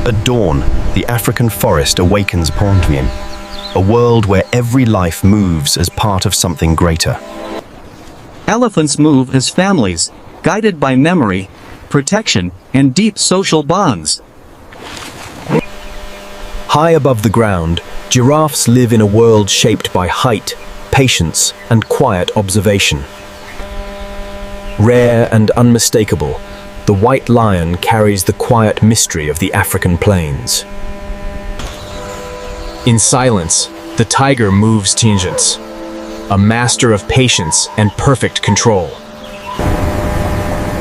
At dawn, the African forest awakens upon him, a world where every life moves as part of something greater. Elephants move as families, guided by memory, protection, and deep social bonds. High above the ground, giraffes live in a world shaped by height, patience, and quiet observation. Rare and unmistakable, the white lion carries the quiet mystery of the African plains. In silence, the tiger moves tangents, a master of patience and perfect control.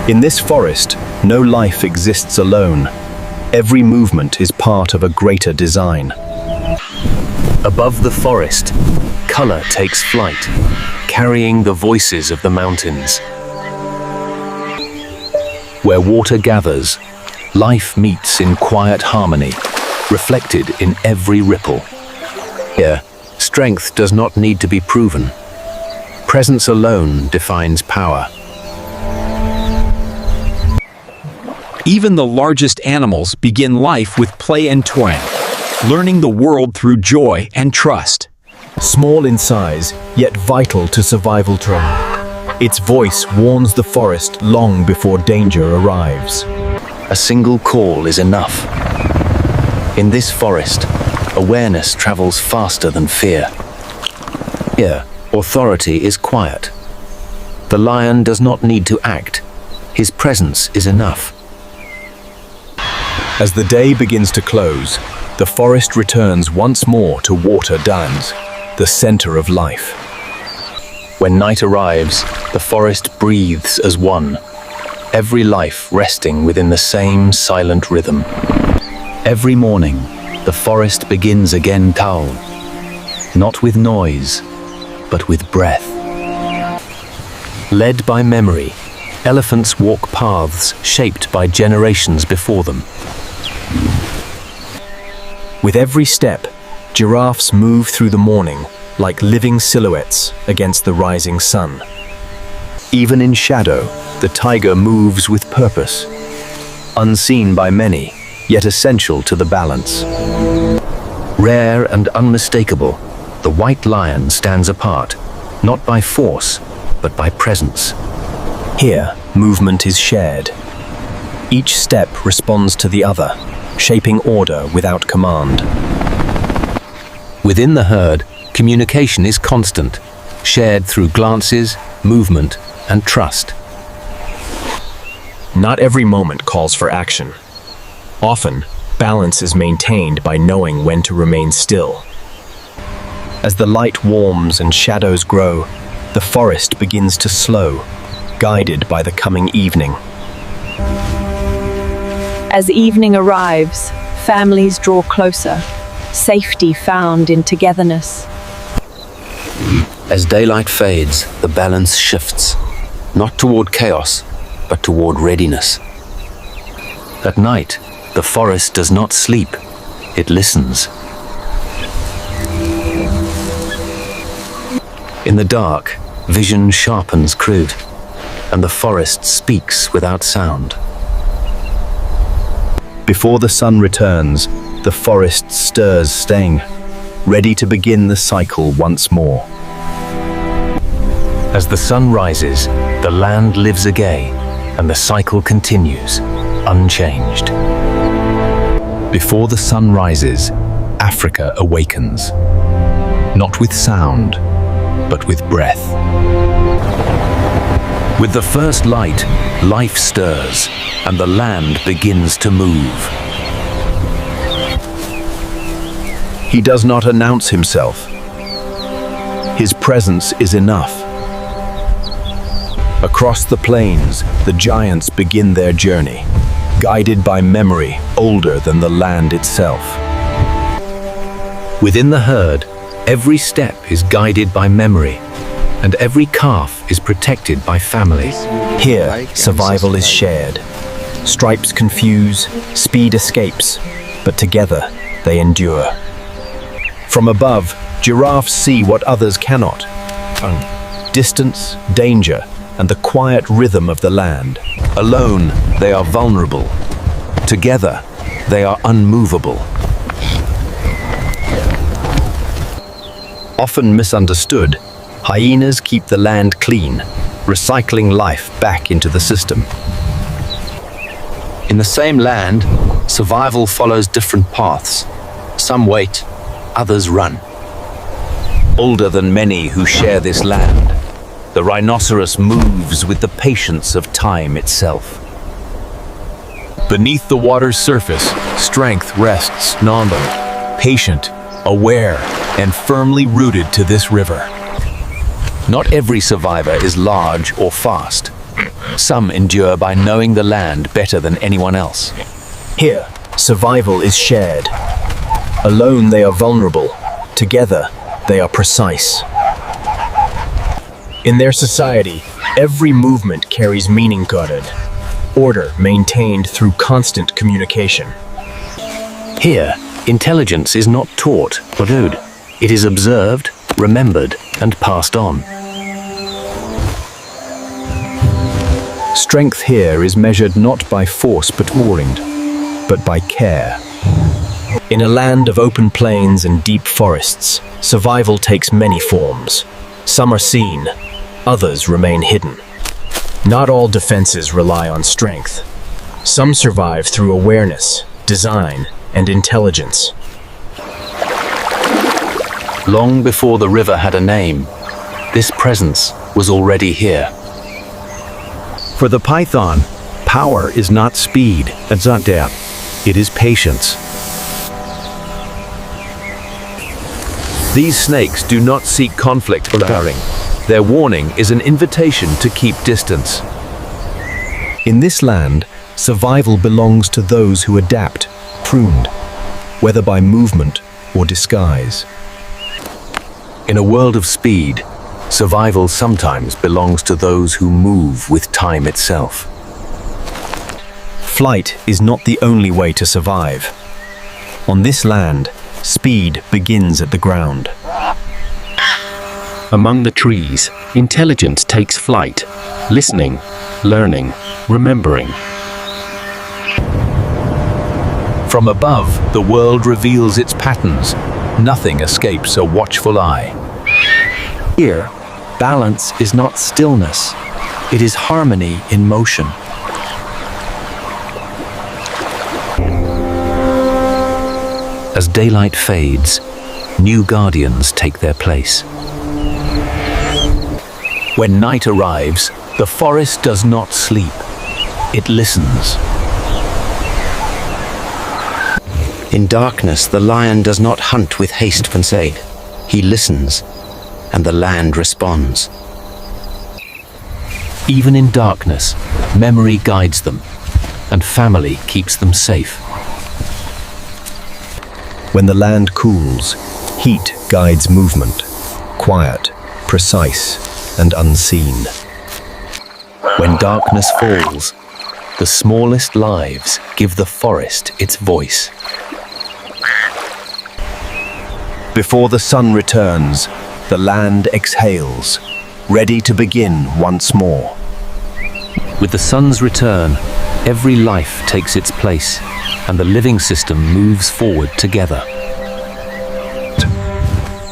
In this forest, no life exists alone. Every movement is part of a greater design. Above the forest, color takes flight, carrying the voices of the mountains. Where water gathers, life meets in quiet harmony, reflected in every ripple. Here, strength does not need to be proven. Presence alone defines power. Even the largest animals begin life with play and toy, learning the world through joy and trust. Small in size, yet vital to survival. Its voice warns the forest long before danger arrives. A single call is enough. In this forest, awareness travels faster than fear. Here, authority is quiet. The lion does not need to act. His presence is enough. As the day begins to close, the forest returns once more to water downs, the center of life. When night arrives, the forest breathes as one, every life resting within the same silent rhythm. Every morning, the forest begins again calm, not with noise, but with breath. Led by memory, elephants walk paths shaped by generations before them. With every step, giraffes move through the morning like living silhouettes against the rising sun. Even in shadow, the tiger moves with purpose, unseen by many, yet essential to the balance. Rare and unmistakable, the white lion stands apart, not by force, but by presence. Here, movement is shared. Each step responds to the other, shaping order without command. Within the herd, communication is constant, shared through glances, movement, and trust. Not every moment calls for action. Often, balance is maintained by knowing when to remain still. As the light warms and shadows grow, the forest begins to slow, guided by the coming evening. As evening arrives, families draw closer, safety found in togetherness. As daylight fades, the balance shifts, not toward chaos, but toward readiness. At night, the forest does not sleep, it listens. In the dark, vision sharpens crude, and the forest speaks without sound. Before the sun returns, the forest stirs staying, ready to begin the cycle once more. As the sun rises, the land lives again, and the cycle continues, unchanged. Before the sun rises, Africa awakens, not with sound, but with breath. With the first light, life stirs, and the land begins to move. He does not announce himself. His presence is enough. Across the plains, the giants begin their journey, guided by memory older than the land itself. Within the herd, every step is guided by memory, and every calf is protected by family. Here, survival is shared. Stripes confuse, speed escapes, but together they endure. From above, giraffes see what others cannot. Distance, danger, and the quiet rhythm of the land. Alone, they are vulnerable. Together, they are unmovable. Often misunderstood, hyenas keep the land clean, recycling life back into the system. In the same land, survival follows different paths. Some wait, others run. Older than many who share this land, the rhinoceros moves with the patience of time itself. Beneath the water's surface, strength rests non-limited, patient, aware, and firmly rooted to this river. Not every survivor is large or fast. Some endure by knowing the land better than anyone else. Here, survival is shared. Alone they are vulnerable. Together, they are precise. In their society, every movement carries meaning guarded. Order maintained through constant communication. Here, intelligence is not taught or owed. It is observed, remembered, and passed on. Strength here is measured not by force but by care. In a land of open plains and deep forests, survival takes many forms. Some are seen, others remain hidden. Not all defenses rely on strength. Some survive through awareness, design, and intelligence. Long before the river had a name, this presence was already here. For the python, power is not speed, it's not depth, it is patience. These snakes do not seek conflict or daring. Their warning is an invitation to keep distance. In this land, survival belongs to those who adapt, pruned, whether by movement or disguise. In a world of speed, survival sometimes belongs to those who move with time itself. Flight is not the only way to survive. On this land, speed begins at the ground. Among the trees, intelligence takes flight, listening, learning, remembering. From above, the world reveals its patterns. Nothing escapes a watchful eye. Here, balance is not stillness. It is harmony in motion. As daylight fades, new guardians take their place. When night arrives, the forest does not sleep. It listens. In darkness, the lion does not hunt with haste pensade. He listens, and the land responds. Even in darkness, memory guides them, and family keeps them safe. When the land cools, heat guides movement, quiet, precise, and unseen. When darkness falls, the smallest lives give the forest its voice. Before the sun returns, the land exhales, ready to begin once more. With the sun's return, every life takes its place, and the living system moves forward together.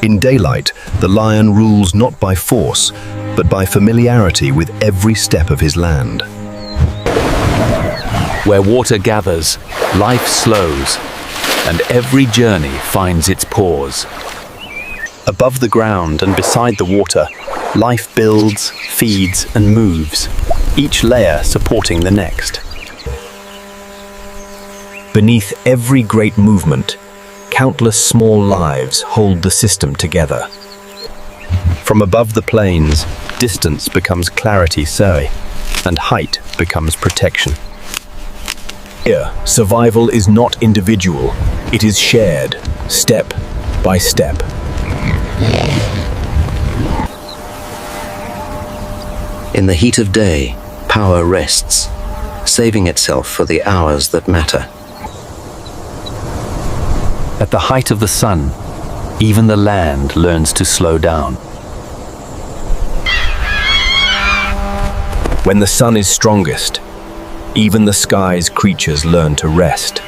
In daylight, the lion rules not by force, but by familiarity with every step of his land. Where water gathers, life slows, and every journey finds its pause. Above the ground and beside the water, life builds, feeds, and moves, each layer supporting the next. Beneath every great movement, countless small lives hold the system together. From above the plains, distance becomes clarity, and height becomes protection. Here, survival is not individual, it is shared, step by step. In the heat of day, power rests, saving itself for the hours that matter. At the height of the sun, even the land learns to slow down. When the sun is strongest, even the sky's creatures learn to rest.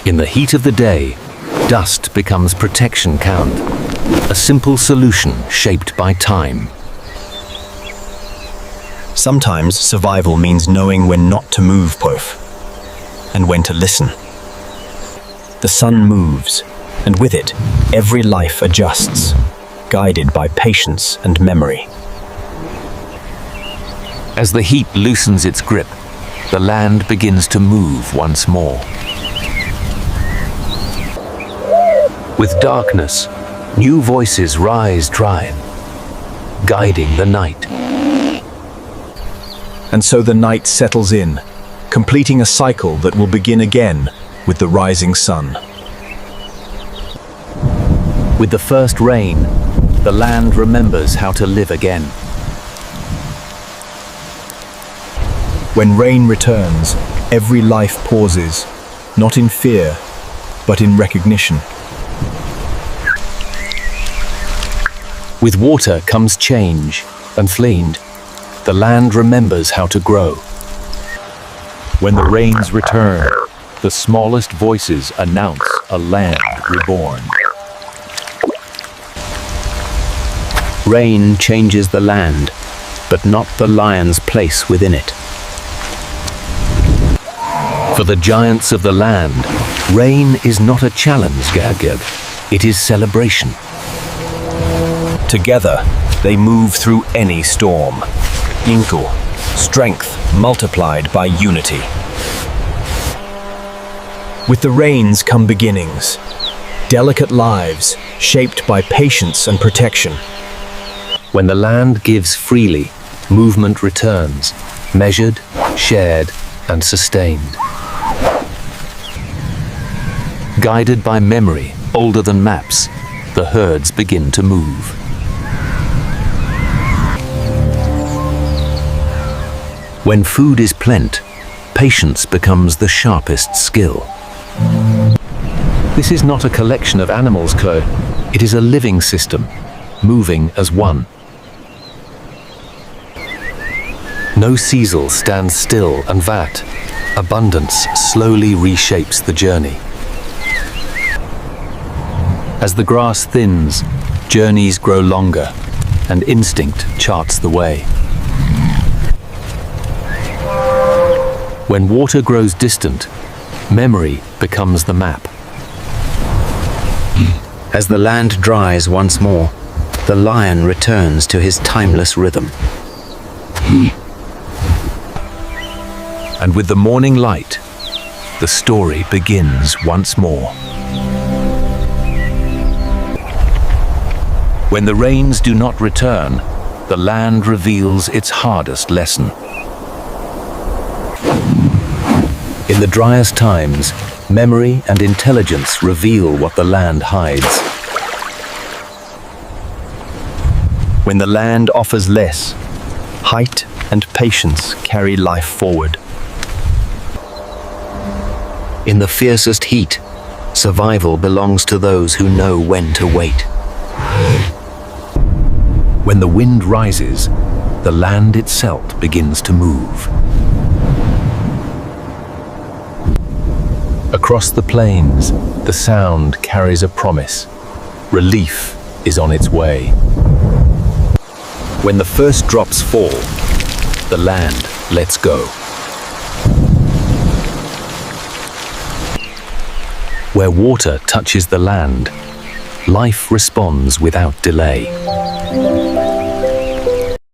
In the heat of the day, dust becomes protection count, a simple solution shaped by time. Sometimes survival means knowing when not to move, Pof, and when to listen. The sun moves, and with it, every life adjusts, guided by patience and memory. As the heat loosens its grip, the land begins to move once more. With darkness, new voices rise tribe, guiding the night. And so the night settles in, completing a cycle that will begin again with the rising sun. With the first rain, the land remembers how to live again. When rain returns, every life pauses, not in fear, but in recognition. With water comes change, and fleeing, the land remembers how to grow. When the rains return, the smallest voices announce a land reborn. Rain changes the land, but not the lion's place within it. For the giants of the land, rain is not a challenge, Gagab. It is celebration. Together, they move through any storm. Inkle, strength multiplied by unity. With the rains come beginnings, delicate lives shaped by patience and protection. When the land gives freely, movement returns, measured, shared, and sustained. Guided by memory, older than maps, the herds begin to move. When food is plent, patience becomes the sharpest skill. This is not a collection of animals, Chloe. It is a living system, moving as one. No Cecil stands still, and that abundance slowly reshapes the journey. As the grass thins, journeys grow longer, and instinct charts the way. When water grows distant, memory becomes the map. As the land dries once more, the lion returns to his timeless rhythm. And with the morning light, the story begins once more. When the rains do not return, the land reveals its hardest lesson. In the driest times, memory and intelligence reveal what the land hides. When the land offers less, height and patience carry life forward. In the fiercest heat, survival belongs to those who know when to wait. When the wind rises, the land itself begins to move. Across the plains, the sound carries a promise. Relief is on its way. When the first drops fall, the land lets go. Where water touches the land, life responds without delay.